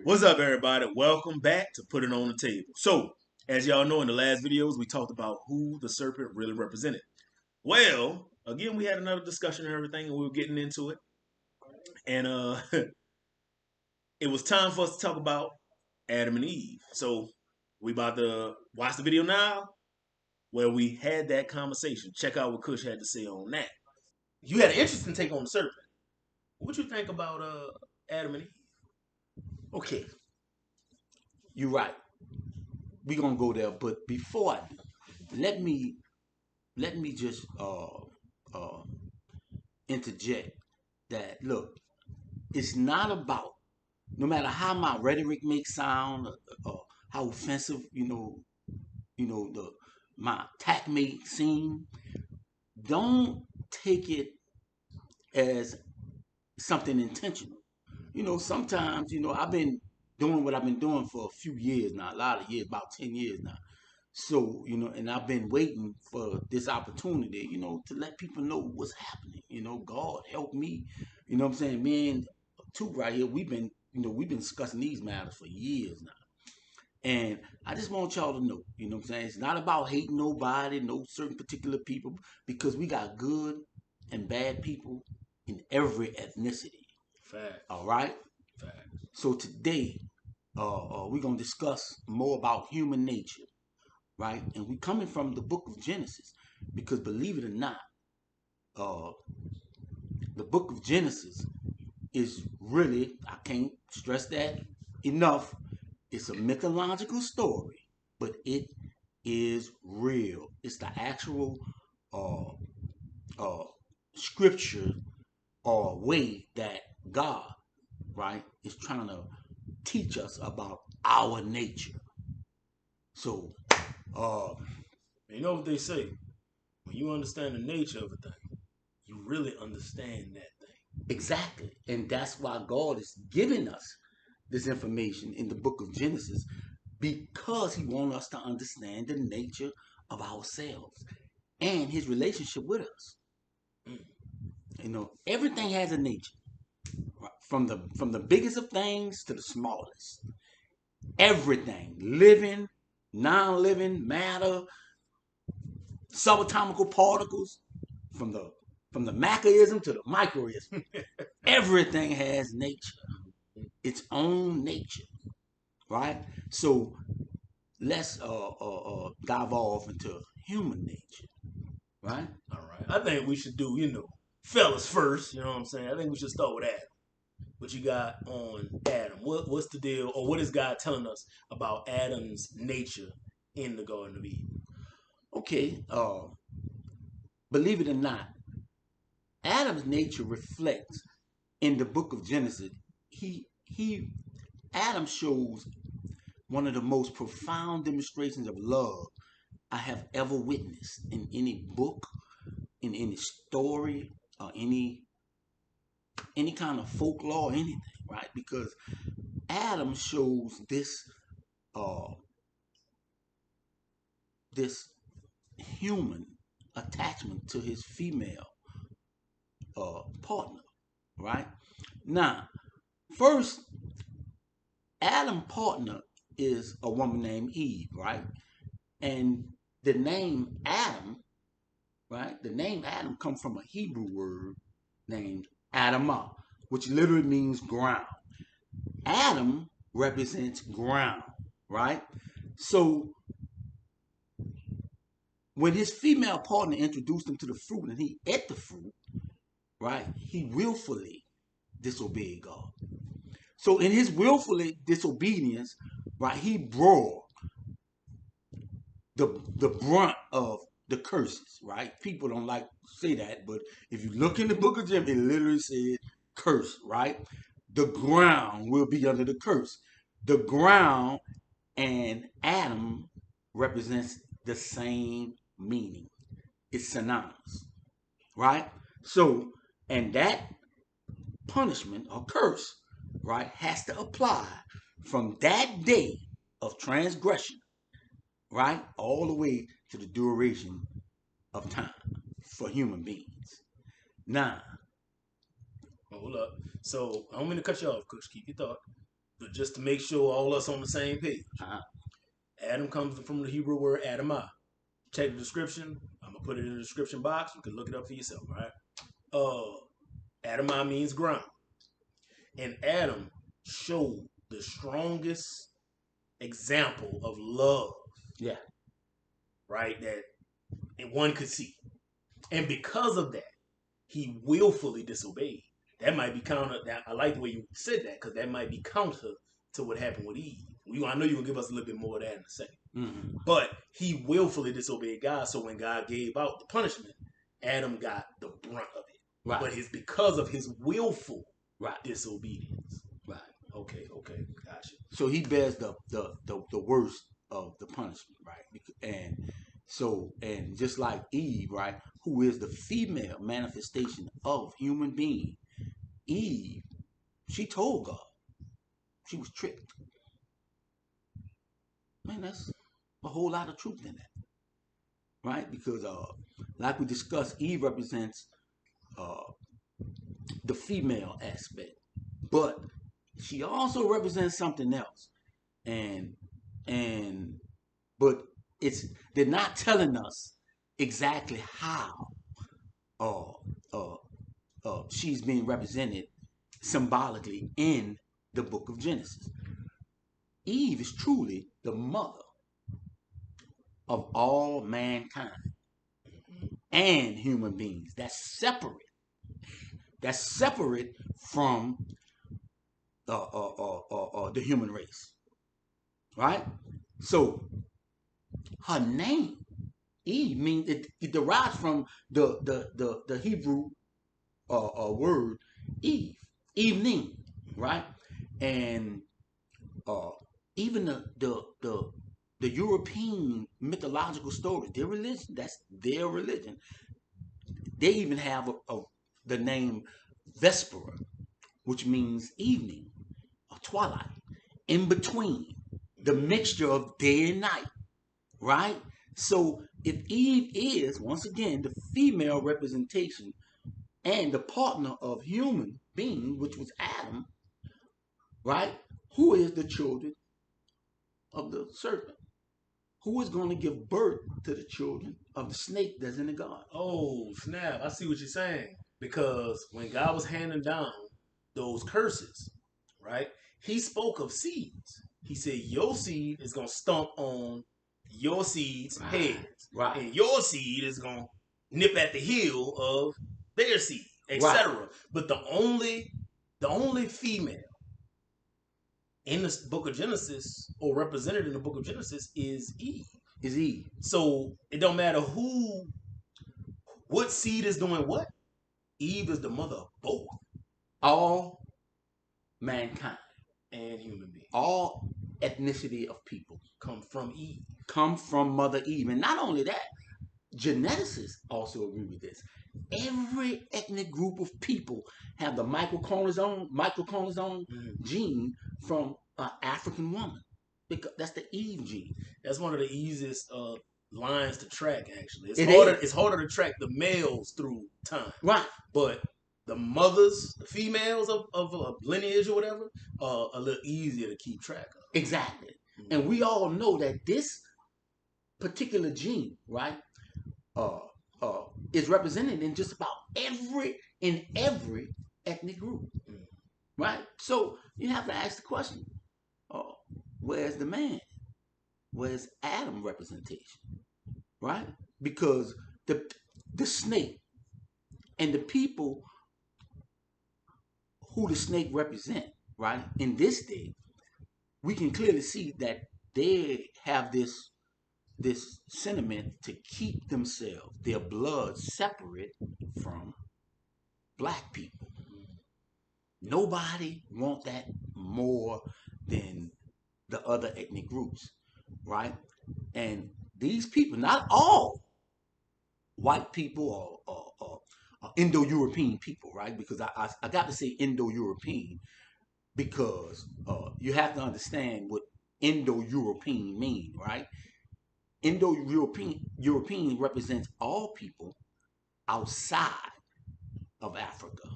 What's up, everybody? Welcome back to Put It On the Table. So, as y'all know, in the last videos, we talked about who the serpent really represented. Well, again, we had another discussion and everything, and we were getting into it. And it was time for us to talk about Adam and Eve. So, we about to watch the video now where we had that conversation. Check out what Kush had to say on that. You had an interesting take on the serpent. What you think about Adam and Eve? Okay, you're right. We're gonna go there, but before I do, let me just interject that look, it's not about no matter how my rhetoric may sound, how offensive the my attack may seem. Don't take it as something intentional. Sometimes I've been doing what I've been doing for a few years now, a lot of years, about 10 years now. So, and I've been waiting for this opportunity, to let people know what's happening. God help me. You know what I'm saying? Me and two right here, we've been discussing these matters for years now. And I just want y'all to know, you know what I'm saying? It's not about hating nobody, no certain particular people, because we got good and bad people in every ethnicity. Fact. All right? Fact. So today, we're going to discuss more about human nature, right? And we coming from the book of Genesis, because believe it or not, the book of Genesis is really, I can't stress that enough, it's a mythological story, but it is real. It's the actual uh, uh, scripture or way that God, right, is trying to teach us about our nature. So, you know what they say? When you understand the nature of a thing, you really understand that thing. exactly. And that's why God is giving us this information in the book of Genesis, because he wants us to understand the nature of ourselves and his relationship with us. Everything has a nature, right? From the biggest of things to the smallest. Everything, living, non-living, matter, subatomic particles, from the macroism to the microism. Everything has nature, its own nature, right? So let's dive off into human nature, right? All right. I think we should do, fellas first. You know what I'm saying? I think we should start with Adam. What you got on Adam? What's the deal, or what is God telling us about Adam's nature in the Garden of Eden? Okay, believe it or not, Adam's nature reflects in the book of Genesis. He Adam shows one of the most profound demonstrations of love I have ever witnessed in any book, in any story, or any kind of folklore or anything, right? Because Adam shows uh this human attachment to his female partner, right? Now, first, Adam's partner is a woman named Eve, right? And the name Adam, right? The name Adam comes from a Hebrew word named Adamah, which literally means ground. Adam represents ground, right? So when his female partner introduced him to the fruit and he ate the fruit, right, he willfully disobeyed God. So in his willfully disobedience, right, he bore the brunt of the curses, right? People don't like to say that, but if you look in the book of Genesis, it literally said curse, right? The ground will be under the curse. The ground and Adam represents the same meaning. It's synonymous, right? So, and that punishment or curse, right, has to apply from that day of transgression, right, all the way to the duration of time for human beings. Now, Hold up. So I'm going to cut you off, Coach. Keep your thought. but just to make sure all us on the same page. Uh-huh. Adam comes from the Hebrew word Adamah. Check the description. I'm gonna put it in the description box. You can look it up for yourself. All right. Adamah means ground, and Adam showed the strongest example of love. Yeah. Right. That one could see, and because of that, he willfully disobeyed. That might be counter. That I like the way you said that because that might be counter to what happened with Eve. I know you're gonna give us a little bit more of that in a second. Mm-hmm. But he willfully disobeyed God. So when God gave out the punishment, Adam got the brunt of it. Right. But it's because of his willful Right. disobedience. Right. Okay, gotcha. So he bears the worst of the punishment, right? And just like Eve, right, who is the female manifestation of human being, Eve, she told God she was tricked. Man, that's a whole lot of truth in that, right? Because like we discussed, Eve represents the female aspect, but she also represents something else, and but they're not telling us exactly how she's being represented symbolically in the book of Genesis. Eve is truly the mother of all mankind and human beings. That's separate. That's separate from the human race, right? So her name, Eve, means it derives from the Hebrew word Eve, evening, right? And even the European mythological stories, their religion, that's their religion. They even have the name Vespera, which means evening or twilight, in between, the mixture of day and night, right? So if Eve is, once again, the female representation and the partner of human being, which was Adam, right? Who is the children of the serpent? Who is going to give birth to the children of the snake that's in the garden? Oh, snap. I see what you're saying. Because when God was handing down those curses, right, he spoke of seeds. He said, your seed is going to stomp on your seed's heads. Right. And your seed is going to nip at the heel of their seed, etc. Right. But the only female in the book of Genesis, or represented in the book of Genesis, is Eve. So it don't matter what seed is doing what. Eve is the mother of both. All mankind and human beings. All ethnicity of people come from Eve. Come from Mother Eve. And not only that, geneticists also agree with this. Every ethnic group of people have the microchromosome gene from an African woman. Because that's the Eve gene. That's one of the easiest lines to track, actually. It's harder to track the males through time. Right. But the mothers, the females of lineage or whatever, are a little easier to keep track of. Exactly. Mm-hmm. And we all know that this particular gene, right, is represented in just about every ethnic group. Mm-hmm. Right? So you have to ask the question, where's the man? Where's Adam representation? Right? Because the snake and the people who the snake represent, right, in this day, we can clearly see that they have this sentiment to keep themselves, their blood, separate from black people. Nobody wants that more than the other ethnic groups, right? And these people, not all white people or Indo-European people, right? Because I got to say Indo-European because you have to understand what Indo-European mean, right? Indo-European represents all people outside of Africa.